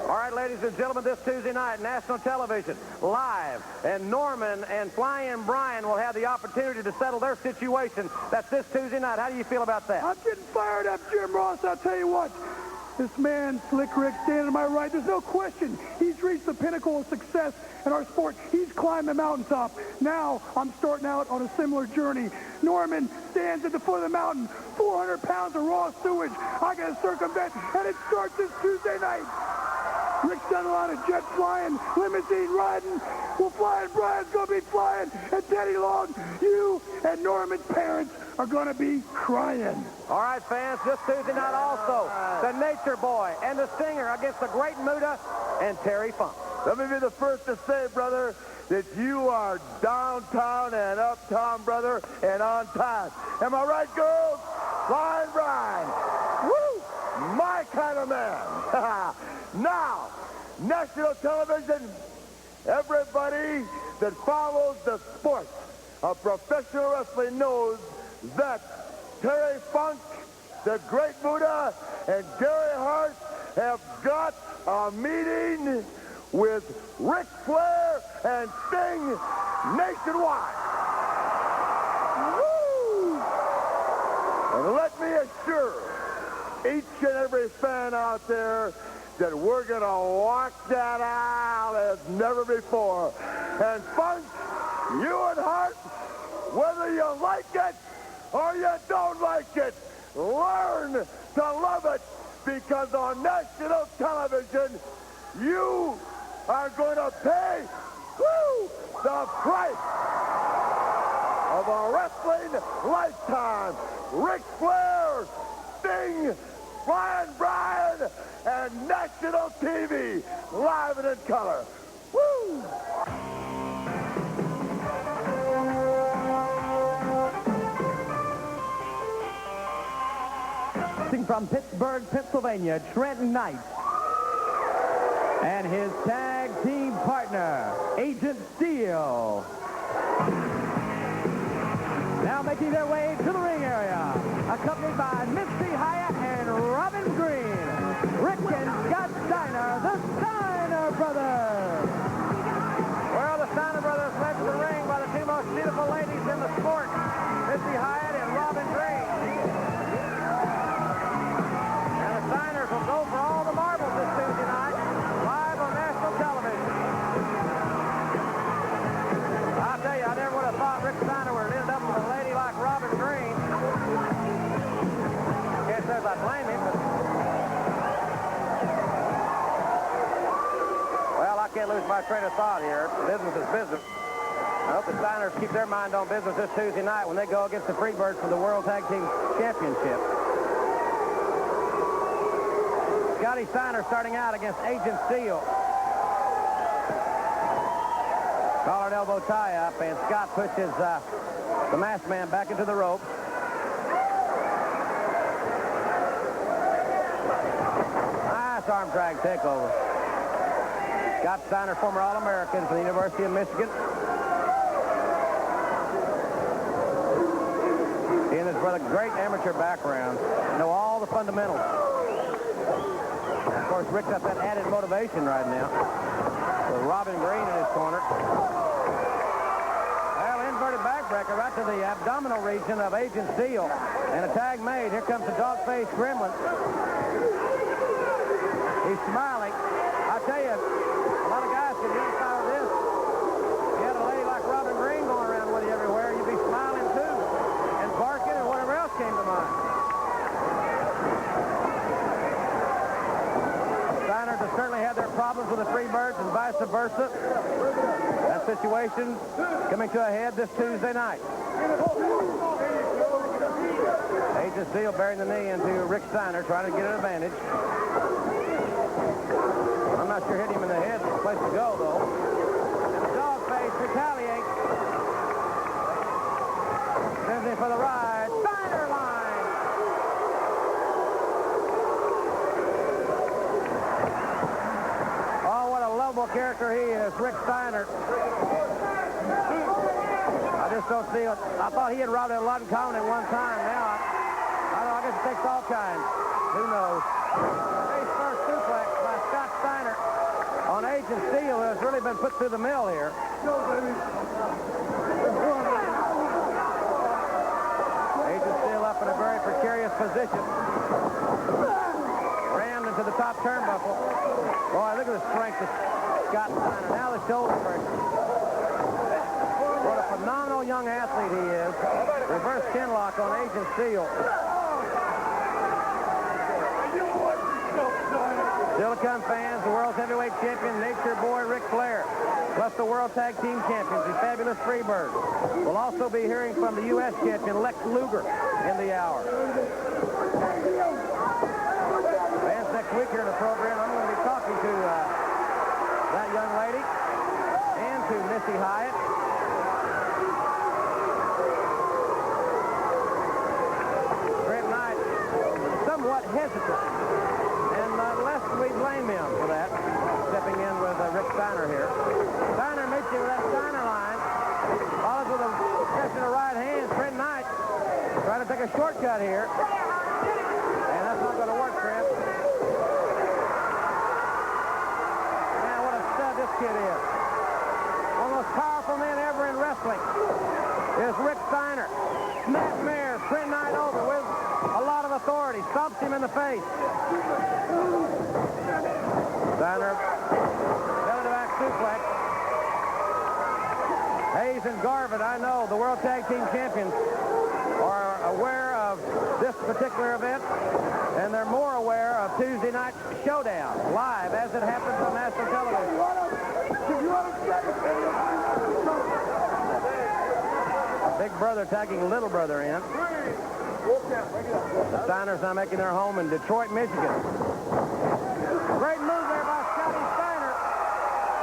All right, ladies and gentlemen, this Tuesday night, national television, live, and Norman and Flying Brian will have the opportunity to settle their situation. That's this Tuesday night. How do you feel about that? I'm getting fired up, Jim Ross. I'll tell you what. This man, Slick Rick, standing to my right, there's no question he's reached the pinnacle of success in our sport. He's climbed the mountaintop. Now, I'm starting out on a similar journey. Norman stands at the foot of the mountain, 400 pounds of raw sewage. I got to circumvent, and it starts this Tuesday night. Rick's done a lot of jet flying, limousine riding. Well, Flying Brian's going to be flying. And Teddy Long, you and Norman's parents are going to be crying. All right, fans, this Tuesday night also, the Nature Boy and the Stinger against the Great Muta and Terry Funk. Let me be the first to say, brother, that you are downtown and uptown, brother, and on time. Am I right, girls? Flying Brian. Woo! My kind of man. Now, national television, everybody that follows the sport of professional wrestling knows that Terry Funk, the Great Muta, and Gary Hart have got a meeting with Ric Flair and Sting nationwide. Woo! And let me assure each and every fan out there that we're going to walk that out as never before. And Funk, you and Hart, whether you like it or you don't like it, learn to love it, because on national television, you are going to pay the price of a wrestling lifetime. Ric Flair, Sting, Flying Brian, and national TV, live and in color. Woo! From Pittsburgh, Pennsylvania, Trent Knight. And his tag team partner, Agent Steele. Now making their way to the ring area, accompanied by Misty Hyatt and Robin Green. Rick and Scott Steiner, the Steiner brothers. Well, the Steiner brothers led to the ring by the two most beautiful ladies in the sport, Misty Hyatt and Robin Green. And the Steiners will go for all the marbles this Tuesday night, live on national television. I'll tell you, I never would have thought Rick Steiner would have ended up with a lady like Robin Green. Can't say I blame him, but... Well, I can't lose my train of thought here. Business is business. I hope the Steiners keep their mind on business this Tuesday night when they go against the Freebirds for the World Tag Team Championship. Scotty Steiner starting out against Agent Steele. Collar and elbow tie-up, and Scott pushes the masked man back into the rope. Nice arm drag takeover. Scott Steiner, former All-American from the University of Michigan. He and his brother, great amateur background, know all the fundamentals. Of course, Rick's got that added motivation right now. With Robin Green in his corner. Well, inverted backbreaker right to the abdominal region of Agent Steele. And a tag made. Here comes the dog-faced gremlin. He's smiling. I tell you, a lot of guys can identify with this. You had a lady like Robin Green going around with you everywhere, you'd be smiling too. And barking and whatever else came to mind. Steiners have certainly had their problems with the Freebirds and vice versa. That situation coming to a head this Tuesday night. Agent Steele burying the knee into Rick Steiner, trying to get an advantage. I'm not sure hitting him in the head is the place to go, though. And the dog face retaliates. Sends him for the ride. Steiner line. Oh, what a lovable character he is, Rick Steiner. I just don't see it. I thought he had robbed a lot in common at one time. Now, I don't know, I guess it takes all kinds. Who knows? Face first suplex by Scott Steiner. really been put through the mill here. Agent Steele up in a very precarious position. Rammed into the top turnbuckle. Boy, look at the strength of Scott Steiner. Now the shoulder first. What a phenomenal young athlete he is. Reverse chin lock on Agent Steele. Silicon fans, the world's heavyweight champion, Nature Boy Ric Flair, plus the World Tag Team Champions, the Fabulous Freebird. We'll also be hearing from the U.S. champion, Lex Luger, in the hour. Fans, next week here in the program, I'm going to be talking to that young lady and to Missy Hyatt. Trent Knight, somewhat hesitant. Lest we blame him for that, stepping in with Rick Steiner here. Steiner meets you with that Steiner line. Follows with a catch in the right hand. Trent Knight trying to take a shortcut here. And that's not going to work, Trent. Man, what a stud this kid is. One of the most powerful men ever in wrestling is Rick Steiner. Snapmare, Trent Knight over with a lot of authority. Stomps him in the face. Steiner, belly-to-back suplex. Hayes and Garvin, I know, the World Tag Team Champions, are aware of this particular event, and they're more aware of Tuesday Night Showdown, live as it happens on national television. Big brother tagging little brother in. The Steiners now making their home in Detroit, Michigan. Great move there by Scotty Steiner.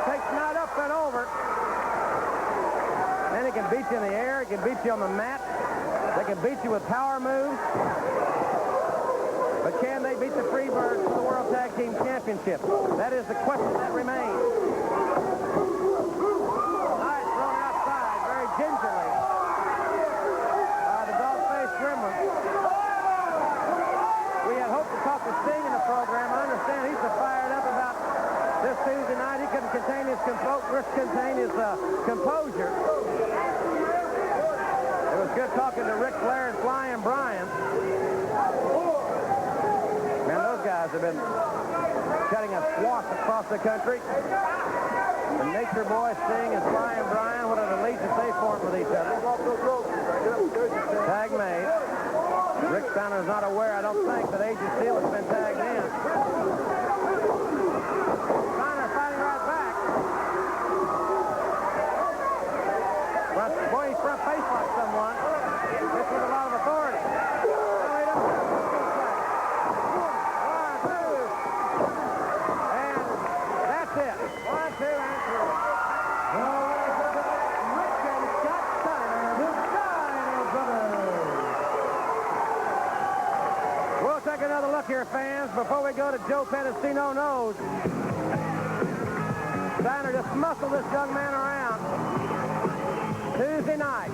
Takes Knight up and over. And he can beat you in the air. He can beat you on the mat. They can beat you with power moves. But can they beat the Freebirds for the World Tag Team Championship? That is the question that remains. Knight thrown outside very gingerly by the dog-faced gremlin. We had hoped to talk to Sting in the program. I understand he's so fired up about this Tuesday night. He couldn't contain his composure. It was good talking to Ric Flair and Flying Brian. Man, those guys have been cutting a swath across the country. The Nature Boy, Sting, and Flying Brian, what an allegiance they formed with each other. Tag made. Rick Steiner is not aware, I don't think, that Agent Steele has been tagged in. Steiner fighting right back. Boy, he front face like someone. This with a lot of authority. No, he doesn't have a suplex. 1, 2. And that's it. 1, 2, and 3. Rick and Scott Steiner, the Steiner brothers. We'll take another look here, fans, before we go to Joe Pedicino Knows. Steiner just muscled this young man around. Tuesday night,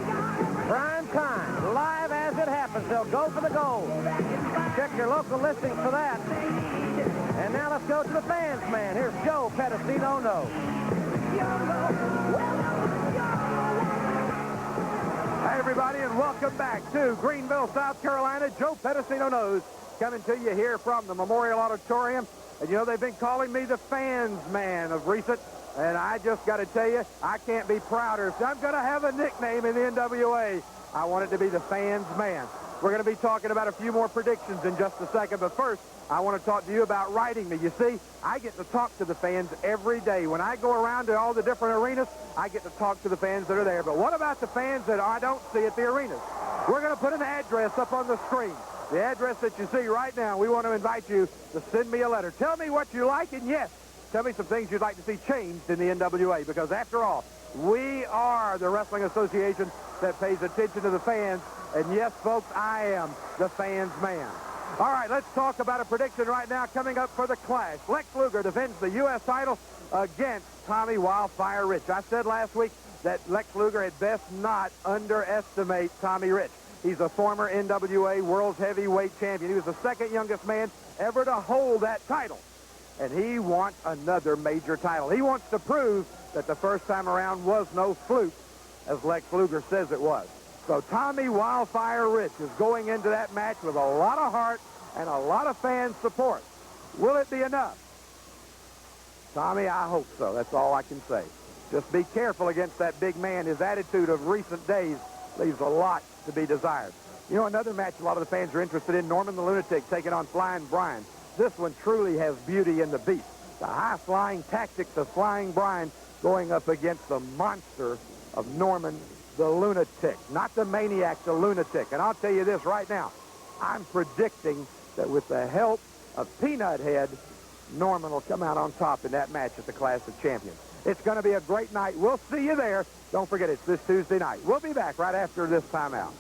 prime time, live as it happens. They'll go for the gold. Check your local listings for that. And now let's go to the fans, man. Here's Joe Pedicino Knows. Hi, everybody, and welcome back to Greenville, South Carolina. Joe Pedicino Knows coming to you here from the Memorial Auditorium. And, you know, they've been calling me the fans man of recent. And I just got to tell you, I can't be prouder. If I'm going to have a nickname in the NWA, I want it to be the fans man. We're going to be talking about a few more predictions in just a second. But first, I want to talk to you about writing me. You see, I get to talk to the fans every day. When I go around to all the different arenas, I get to talk to the fans that are there. But what about the fans that I don't see at the arenas? We're going to put an address up on the screen. The address that you see right now. We want to invite you to send me a letter. Tell me what you like, and yes, tell me some things you'd like to see changed in the NWA, because after all, we are the wrestling association that pays attention to the fans. And yes, folks, I am the fans man. All right, let's talk about a prediction right now coming up for the Clash. Lex Luger defends the U.S. title against Tommy Wildfire Rich. I said last week that Lex Luger had best not underestimate Tommy Rich. He's a former NWA World Heavyweight Champion. He was the second youngest man ever to hold that title. and he wants another major title. He wants to prove that the first time around was no fluke, as Lex Luger says it was. So Tommy Wildfire Rich is going into that match with a lot of heart and a lot of fan support. Will it be enough? Tommy, I hope so. That's all I can say. Just be careful against that big man. His attitude of recent days leaves a lot to be desired. You know, another match a lot of the fans are interested in, Norman the Lunatic taking on Flying Brian. This one truly has beauty in the beast. The high-flying tactics of Flying Brian going up against the monster of Norman the Lunatic. Not the maniac, the lunatic. And I'll tell you this right now. I'm predicting that with the help of Peanut Head, Norman will come out on top in that match at the Clash of Champions. It's going to be a great night. We'll see you there. Don't forget, it's this Tuesday night. We'll be back right after this timeout.